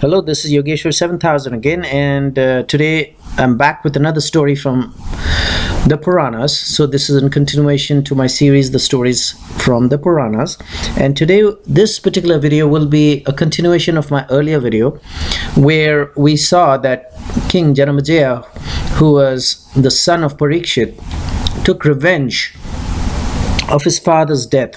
Hello, this is Yogeshwar 7000 again, and today I'm back with another story from the Puranas. So this is in continuation to my series, the stories from the Puranas. And today, this particular video will be a continuation of my earlier video, where we saw that King Janamejaya, who was the son of Parikshit, took revenge of his father's death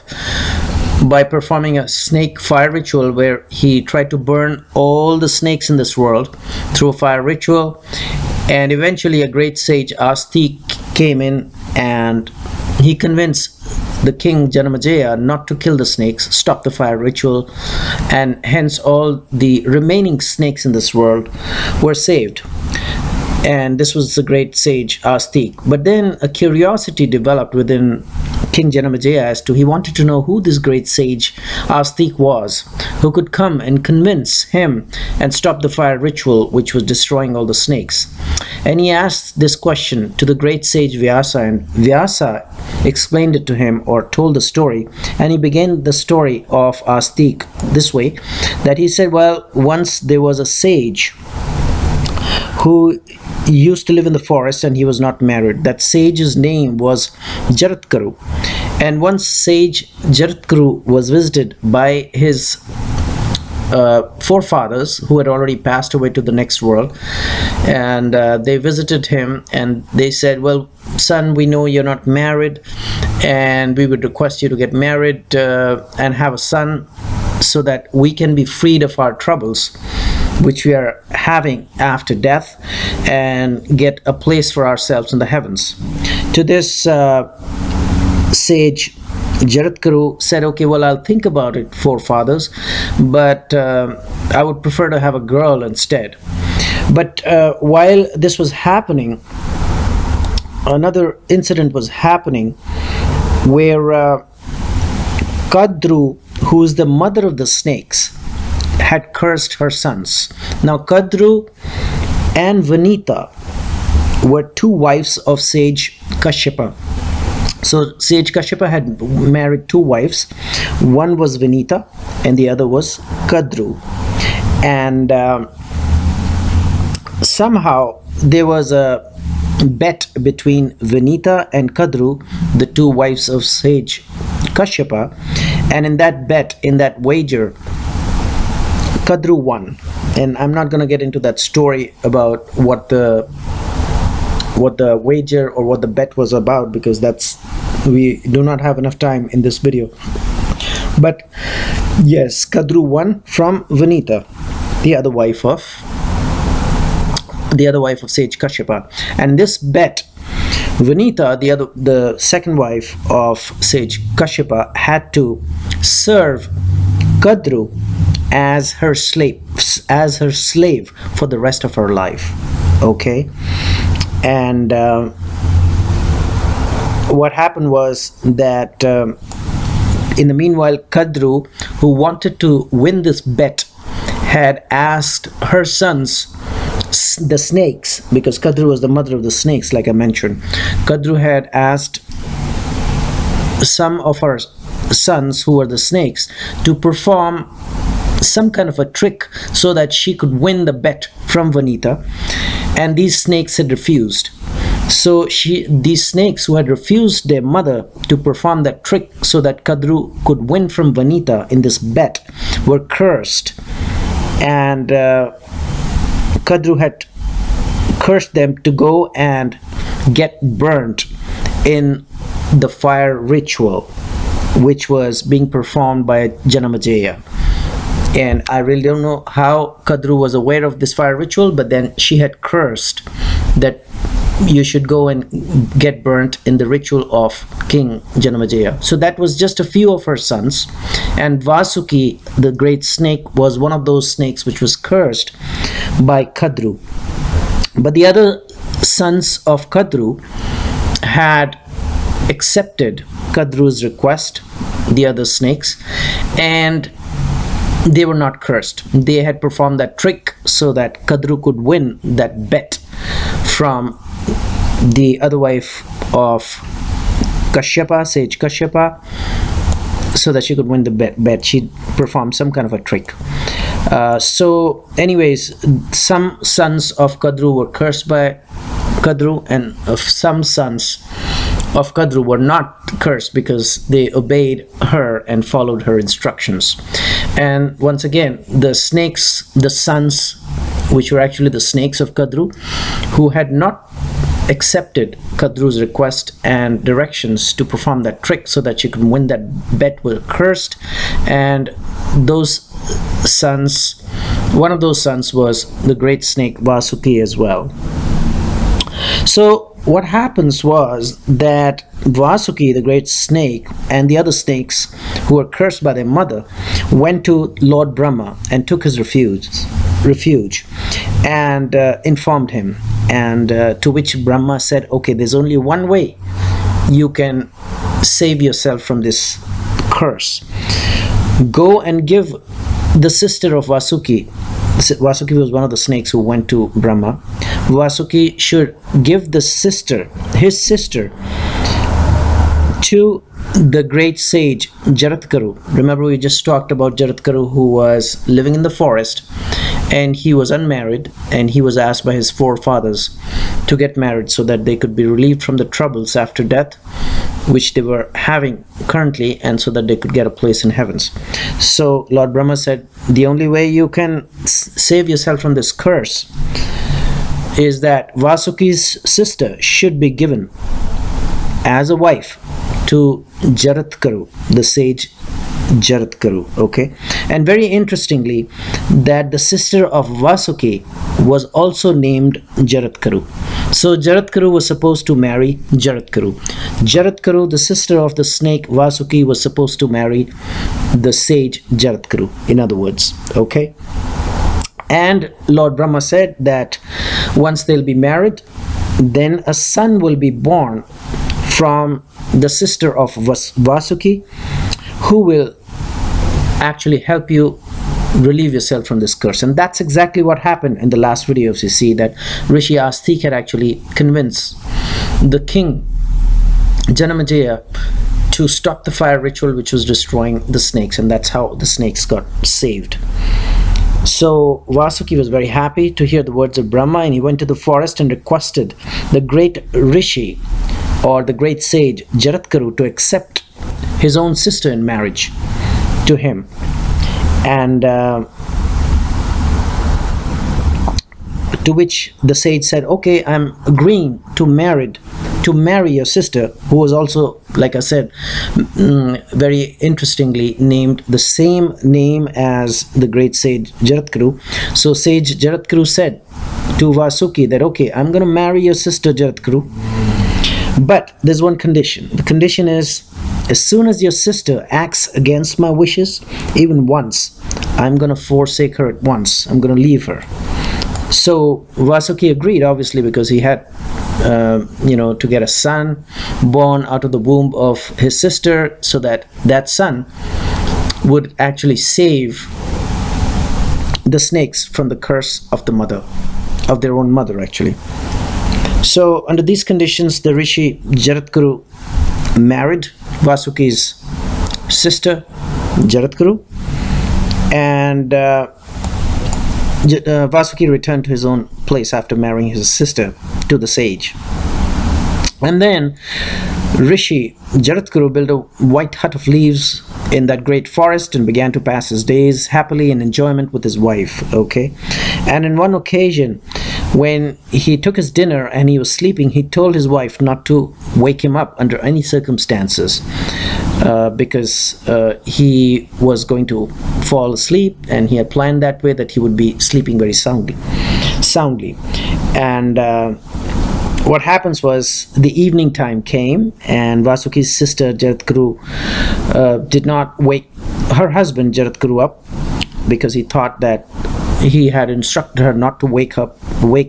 by performing a snake fire ritual, where he tried to burn all the snakes in this world through a fire ritual. And eventually a great sage, Aastik, came in and he convinced the king Janamejaya not to kill the snakes, stop the fire ritual, and hence all the remaining snakes in this world were saved. And this was the great sage Aastik. But then a curiosity developed within King Janamejaya as to he wanted to know who this great sage Aastik was, who could come and convince him and stop the fire ritual which was destroying all the snakes. And he asked this question to the great sage Vyasa, and Vyasa explained it to him, or told the story. And he began the story of Aastik this way, that he said, well, once there was a sage who used to live in the forest, and he was not married. That sage's name was Jaratkaru. And once sage Jaratkaru was visited by his forefathers who had already passed away to the next world, and they visited him and they said, well, son, we know you're not married, and we would request you to get married and have a son, so that we can be freed of our troubles which we are having after death, and get a place for ourselves in the heavens. To this, sage Jaratkaru said, okay, well, I'll think about it, forefathers, but I would prefer to have a girl instead. But while this was happening, another incident was happening where Kadru, who is the mother of the snakes, had cursed her sons. Now Kadru and Vanita were two wives of sage Kashyapa. So sage Kashyapa had married two wives. One was Vanita and the other was Kadru. And somehow there was a bet between Vanita and Kadru, the two wives of sage Kashyapa. And in that bet, in that wager, Kadru won. And I'm not going to get into that story about what the wager or what the bet was about, because we do not have enough time in this video. But yes, Kadru won from Vanita, the other wife of sage Kashyapa. And this bet, Vanita, the second wife of sage Kashyapa, had to serve Kadru as her slave for the rest of her life. Okay. And what happened was that in the meanwhile, Kadru, who wanted to win this bet, had asked her sons, the snakes, because Kadru was the mother of the snakes, like I mentioned. Kadru had asked some of her sons, who were the snakes, to perform some kind of a trick so that she could win the bet from Vanita, and these snakes had refused. So these snakes, who had refused their mother to perform that trick so that Kadru could win from Vanita in this bet, were cursed. And Kadru had cursed them to go and get burnt in the fire ritual which was being performed by Janamejaya. And I really don't know how Kadru was aware of this fire ritual, but then she had cursed that you should go and get burnt in the ritual of King Janamejaya. So that was just a few of her sons. And Vasuki, the great snake, was one of those snakes which was cursed by Kadru. But the other sons of Kadru had accepted Kadru's request, the other snakes, and they were not cursed. They had performed that trick so that Kadru could win that bet from the other wife of Kashyapa, sage Kashyapa, so that she could win the bet. She performed some kind of a trick. So anyways, some sons of Kadru were cursed by Kadru, and some sons of Kadru were not cursed because they obeyed her and followed her instructions. And once again, the snakes, the sons, which were actually the snakes of Kadru, who had not accepted Kadru's request and directions to perform that trick so that she could win that bet, were cursed. And those sons, one of those sons was the great snake Vasuki as well. So what happens was that Vasuki, the great snake, and the other snakes who were cursed by their mother went to Lord Brahma and took his refuge and informed him, and to which Brahma said, okay, there's only one way you can save yourself from this curse. Go and give the sister of Vasuki. Vasuki was one of the snakes who went to Brahma. Vasuki should give the sister, his sister, to the great sage Jaratkaru. Remember, we just talked about Jaratkaru, who was living in the forest, and he was unmarried, and he was asked by his forefathers to get married so that they could be relieved from the troubles after death which they were having currently, and so that they could get a place in heavens. So Lord Brahma said, the only way you can save yourself from this curse is that Vasuki's sister should be given as a wife to Jaratkaru, the sage Jaratkaru. Okay, and very interestingly, that the sister of Vasuki was also named Jaratkaru. So Jaratkaru was supposed to marry Jaratkaru. Jaratkaru, the sister of the snake Vasuki, was supposed to marry the sage Jaratkaru, in other words. Okay, and Lord Brahma said that once they'll be married, then a son will be born from the sister of Vasuki, who will actually help you relieve yourself from this curse. And that's exactly what happened in the last video. You see that Rishi Aastik had actually convinced the king Janamejaya to stop the fire ritual which was destroying the snakes, and that's how the snakes got saved. So Vasuki was very happy to hear the words of Brahma, and he went to the forest and requested the great Rishi, or the great sage Jaratkaru, to accept his own sister in marriage to him. And to which the sage said, okay, I'm agreeing to marry your sister, who was also, like I said, very interestingly named the same name as the great sage Jaratkaru. So sage Jaratkaru said to Vasuki that, okay, I'm going to marry your sister Jaratkaru, but there's one condition. The condition is, as soon as your sister acts against my wishes, even once, I'm going to forsake her at once. I'm going to leave her. So Vasuki agreed, obviously, because he had, to get a son born out of the womb of his sister, so that that son would actually save the snakes from the curse of the mother, of their own mother, actually. So under these conditions, the Rishi Jaratkaru married Vasuki's sister Jaratkaru, and Vasuki returned to his own place after marrying his sister to the sage. And then Rishi Jaratkaru built a white hut of leaves in that great forest and began to pass his days happily in enjoyment with his wife. Okay, and in one occasion, when he took his dinner and he was sleeping, he told his wife not to wake him up under any circumstances, because he was going to fall asleep, and he had planned that way that he would be sleeping very soundly. And what happens was, the evening time came, and Vasuki's sister Jaratkaru did not wake her husband Jaratkaru up, because he thought that he had instructed her not to wake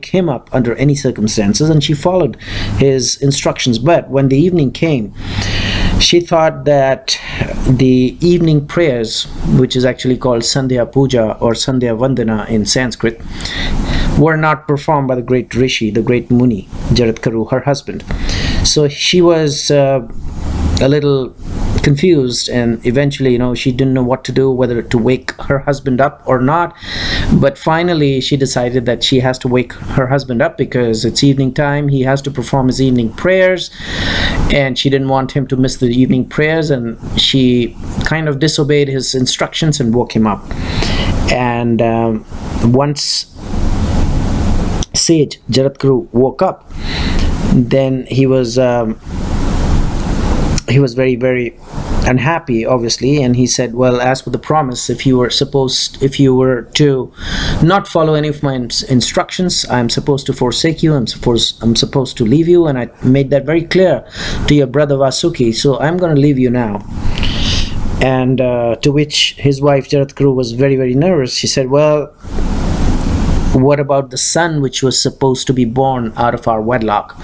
him up under any circumstances, and she followed his instructions. But when the evening came, she thought that the evening prayers, which is actually called Sandhya Puja or Sandhya Vandana in Sanskrit, were not performed by the great Rishi, the great Muni Jaratkaru, her husband. So she was a little confused, and eventually, she didn't know what to do, whether to wake her husband up or not. But finally she decided that she has to wake her husband up because it's evening time. He has to perform his evening prayers, and she didn't want him to miss the evening prayers, and she kind of disobeyed his instructions and woke him up. And once sage Jaratkuru woke up, then he was very, very unhappy, obviously, and he said, well, as for the promise, if you were to not follow any of my instructions, I'm supposed to forsake you, I'm supposed to leave you, and I made that very clear to your brother Vasuki, so I'm going to leave you now. And to which his wife Jaratkuru was very, very nervous. She said, well, what about the son which was supposed to be born out of our wedlock,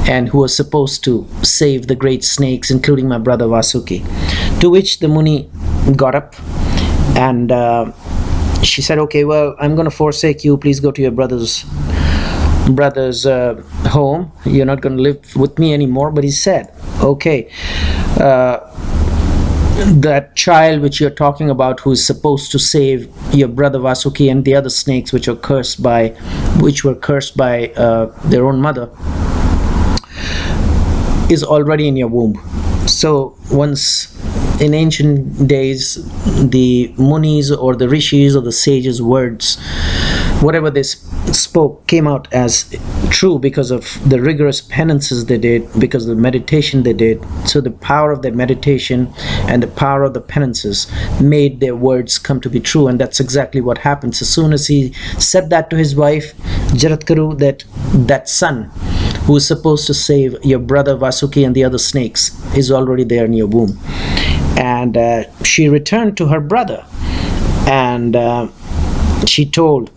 and who was supposed to save the great snakes, including my brother Vasuki? To which the Muni got up, and she said, okay, well, I'm going to forsake you. Please go to your brother's home. You're not going to live with me anymore. But he said, okay, that child which you're talking about, who is supposed to save your brother Vasuki and the other snakes which were cursed by their own mother, is already in your womb. So once in ancient days, the Munis or the Rishis or the sages' words, whatever they spoke, came out as true because of the rigorous penances they did, because of the meditation they did. So the power of their meditation and the power of the penances made their words come to be true, and that's exactly what happens. As soon as he said that to his wife Jaratkuru, that son who is supposed to save your brother Vasuki and the other snakes is already there in your womb. And she returned to her brother, and she told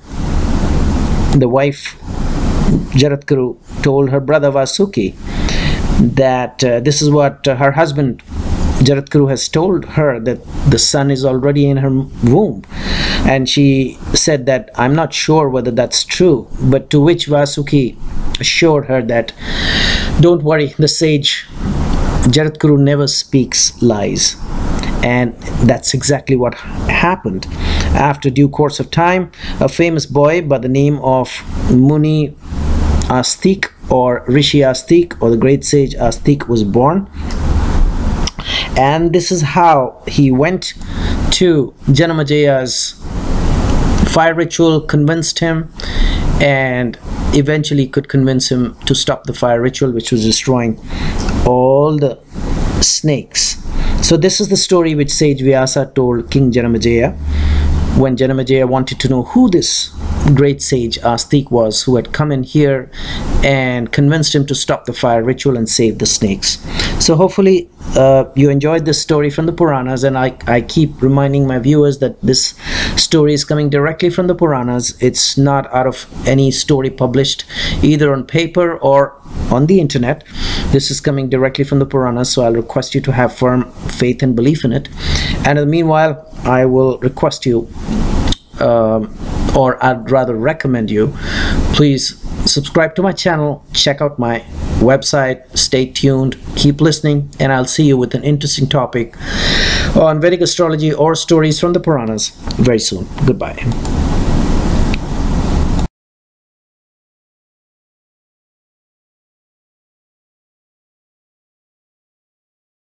the wife Jaratkuru told her brother Vasuki that this is what her husband Jaratkuru has told her, that the son is already in her womb. And she said that, I'm not sure whether that's true. But to which Vasuki assured her that, don't worry, the sage Jaratkuru never speaks lies. And that's exactly what happened. After due course of time, a famous boy by the name of Muni Aastik, or Rishi Aastik, or the great sage Aastik, was born. And this is how he went to Janamajaya's fire ritual, convinced him, and eventually could convince him to stop the fire ritual, which was destroying all the snakes. So this is the story which sage Vyasa told King Janamajaya when Janamajaya wanted to know who this great sage Aastik was, who had come in here and convinced him to stop the fire ritual and save the snakes. So hopefully you enjoyed this story from the Puranas, and I keep reminding my viewers that this story is coming directly from the Puranas. It's not out of any story published either on paper or on the internet. This is coming directly from the Puranas, so I'll request you to have firm faith and belief in it. And in the meanwhile, I will request you, or I'd rather recommend you, please subscribe to my channel, check out my website, stay tuned, keep listening, and I'll see you with an interesting topic on Vedic astrology or stories from the Puranas very soon. Goodbye.